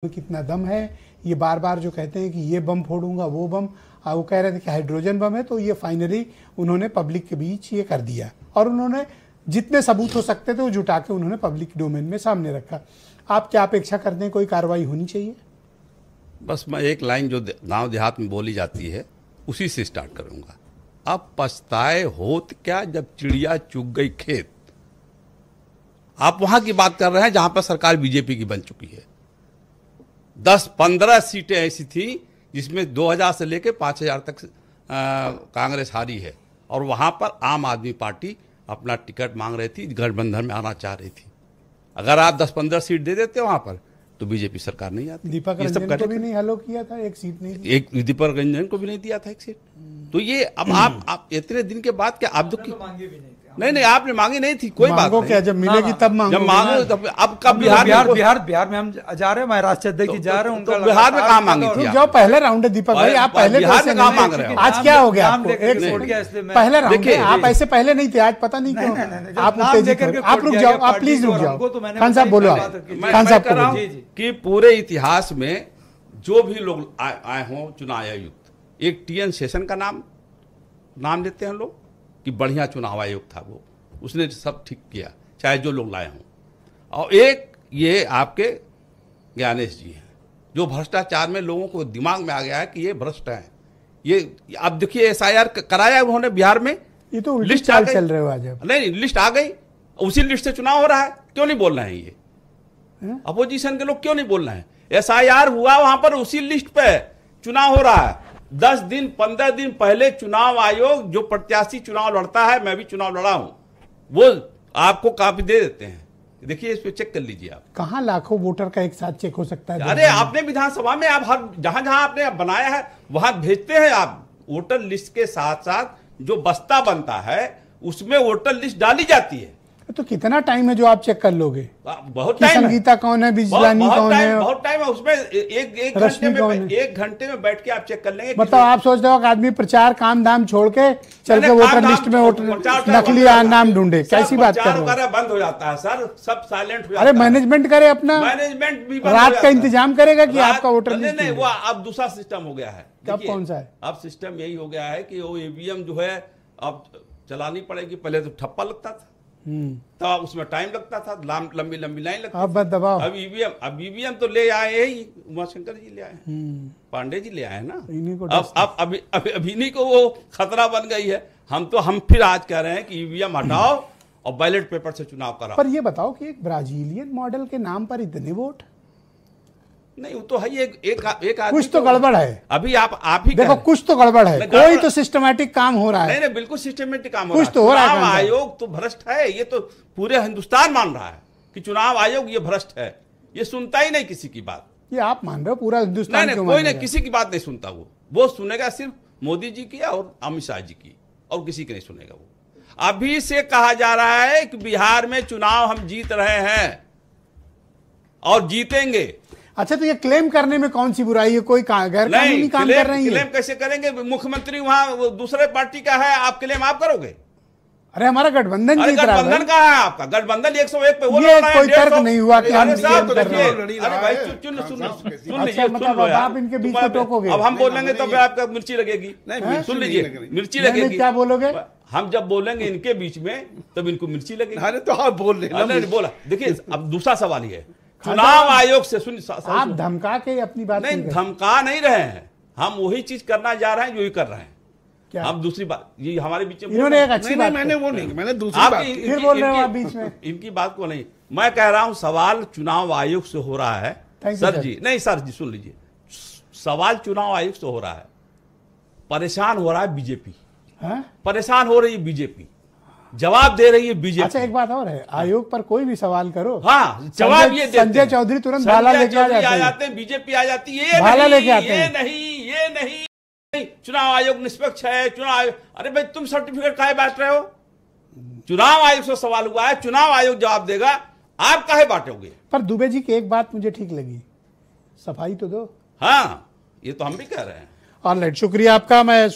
में कितना दम है। ये बार बार जो कहते हैं कि ये बम फोड़ूंगा वो बम, वो कह रहे थे कि हाइड्रोजन बम है, तो ये फाइनली उन्होंने पब्लिक के बीच ये कर दिया और उन्होंने जितने सबूत हो सकते थे वो जुटा के उन्होंने पब्लिक डोमेन में सामने रखा। आप क्या अपेक्षा करते हैं, कोई कार्रवाई होनी चाहिए? बस मैं एक लाइन जो गांव देहात में बोली जाती है उसी से स्टार्ट करूंगा। अब पछताए होत क्या जब चिड़िया चुग गई खेत। आप वहां की बात कर रहे हैं जहां पर सरकार बीजेपी की बन चुकी है। 10-15 सीटें ऐसी थी जिसमें 2000 से लेकर 5000 तक कांग्रेस हारी है और वहां पर आम आदमी पार्टी अपना टिकट मांग रही थी, गठबंधन में आना चाह रही थी। अगर आप 10-15 सीट दे देते वहां पर तो बीजेपी सरकार नहीं आती। दीपक रंजन को भी नहीं हलो किया था, एक सीट नहीं दी। एक दीपक रंजन को भी नहीं दिया था एक सीट। तो ये अब आप इतने दिन के बाद क्या आप दुखी? नहीं आपने मांगी नहीं थी, कोई बात नहीं। क्या जब मिलेगी तब मांगो। जब मांगो तब। अब कब बिहार में हम जा रहे हैं, मैं राष्ट्रीय अध्यक्ष जा रहे हैं। तो बिहार में कहाँ मांगी थी? जो पहले राउंड है दीपक भाई, आप पहले बिहार में कहाँ मांग रहे हो? आज क्या हो गया आपको? पहले राउंड है, आप ऐसे पहले नहीं थे, आज पता नहीं क्यों आप रुक जाओ, आप प्लीज रुक जाओ। खान साहब बोलो, खान साहब को बोलो कि पूरे इतिहास में जो भी लोग आए हों चुनाव आयुक्त, एक टीएन शेषन का नाम लेते हैं लोग कि बढ़िया चुनाव आयोग था वो, उसने सब ठीक किया, चाहे जो लोग लाए हों। और एक ये आपके ज्ञानेश जी हैं जो भ्रष्टाचार में लोगों को दिमाग में आ गया है कि ये भ्रष्ट हैं। ये अब देखिए एसआईआर कराया उन्होंने बिहार में, ये तो लिस्ट चल रहे हो आज। नहीं, लिस्ट आ गई, उसी लिस्ट से चुनाव हो रहा है। क्यों नहीं बोल रहे हैं ये अपोजिशन के लोग? क्यों नहीं बोल रहे हैं? एसआईआर हुआ वहां पर, उसी लिस्ट पे चुनाव हो रहा है। 10 दिन 15 दिन पहले चुनाव आयोग जो प्रत्याशी चुनाव लड़ता है, मैं भी चुनाव लड़ा हूं, वो आपको कॉपी दे देते हैं। देखिए इस पे चेक कर लीजिए आप। कहां लाखों वोटर का एक साथ चेक हो सकता है? अरे आपने विधानसभा में आप हर जहां आपने बनाया है वहां भेजते हैं आप। वोटर लिस्ट के साथ साथ जो बस्ता बनता है उसमें वोटर लिस्ट डाली जाती है। तो कितना टाइम है जो आप चेक कर लोगे? बहुत टाइम। संगीता कौन है, बिजलानी कौन है? बहुत टाइम है उसमें। एक घंटे में बैठ के आप चेक कर लेंगे। मतलब आप सोच रहे हो कि आदमी प्रचार काम धाम छोड़ के चल के वोटर लिस्ट में वोटर नकली नाम ढूंढे? कैसी बात कर रहे हो? बंद हो जाता है सर, सब साइलेंट हो जाता है। अरे मैनेजमेंट करे अपना, मैनेजमेंट भी रात का इंतजाम करेगा कि आपका वोटर लिस्ट नहीं। वो अब दूसरा सिस्टम हो गया है। अब कौन सा है? अब सिस्टम यही हो गया है कि वो ईवीएम जो है अब चलानी पड़ेगी। पहले तो ठप्पा लगता था, तब उसमें टाइम लगता था, लंबी लाइन लगती। अब दबाओ। अब ईवीएम तो ले आए ही, उमाशंकर जी ले आए, पांडे जी ले आए ना। अब इन्हीं को वो खतरा बन गई है। हम फिर आज कह रहे हैं कि ईवीएम हटाओ और बैलेट पेपर से चुनाव कराओ। पर ये बताओ कि एक ब्राजीलियन मॉडल के नाम पर इतने वोट? नहीं, वो तो है एक कुछ तो गड़बड़ है। अभी आप ही देखो, कुछ तो गड़बड़ है। कोई तो सिस्टमेटिक काम हो रहा है। नहीं, बिल्कुल सिस्टमेटिक काम हो रहा है। कुछ तो हो रहा है। चुनाव आयोग तो भ्रष्ट है, ये तो पूरे हिंदुस्तान मान रहा है कि चुनाव आयोग ये भ्रष्ट है। ये सुनता ही नहीं किसी की बात। ये आप मान रहे हो? पूरा हिंदुस्तान नहीं, कोई नहीं, किसी की बात नहीं सुनता। वो सुनेगा सिर्फ मोदी जी की और अमित शाह जी की, और किसी की नहीं सुनेगा वो। अभी से कहा जा रहा है कि बिहार में चुनाव हम जीत रहे हैं और जीतेंगे। अच्छा, तो ये क्लेम करने में कौन सी बुराई है? कोई गैर कानूनी काम कर रहे हैं? क्लेम कैसे करेंगे? मुख्यमंत्री वहां दूसरे पार्टी का है, आप क्लेम आप करोगे? अरे हमारा गठबंधन जीत रहा है। गठबंधन का है आपका, गठबंधन 101 पे वो ये कोई तर्क नहीं हुआ कि हम आप इनके बीच में टोकोगे। अब हम बोलेंगे तो आपका मिर्ची लगेगी। सुन लीजिए, मिर्ची लगेगी। क्या बोलोगे? हम जब बोलेंगे इनके बीच में तब इनको मिर्ची लगेगी। अरे तो आप बोल रहे बोला। देखिए अब दूसरा सवाल ये है, चुनाव आयोग से आप धमका के अपनी बात नहीं, धमका नहीं रहे हैं। हम वही चीज करना जा रहे हैं जो ही कर रहे हैं। क्या? हम दूसरी बात, ये हमारे बीच में इन्होंने एक अच्छी बात, मैंने वो नहीं, मैंने दूसरी बात फिर बोल रहे हो आप बीच में। इनकी बात को नहीं, मैं कह रहा हूं सवाल चुनाव आयोग से हो रहा है। सर जी, नहीं सर जी सुन लीजिए, सवाल चुनाव आयोग से हो रहा है। परेशान हो रहा है बीजेपी, परेशान हो रही है बीजेपी, जवाब दे रही है बीजेपी। अच्छा, एक बात और है, आयोग पर कोई भी सवाल करो, हाँ जवाब ये संजय चौधरी तुरंत भाला लेके आ जाते हैं, बीजेपी आ जाती है, भाला लेके आते हैं। ये नहीं चुनाव आयोग निष्पक्ष है, चुनाव आयोग। अरे भाई तुम सर्टिफिकेट काहे बांट रहे हो? चुनाव आयोग से सवाल हुआ है, चुनाव आयोग जवाब देगा, आप काहे बांटोगे? पर दुबे जी की एक बात मुझे ठीक लगी, सफाई तो दो। हाँ, ये तो हम भी कह रहे हैं। ऑलराइट, शुक्रिया आपका। मैं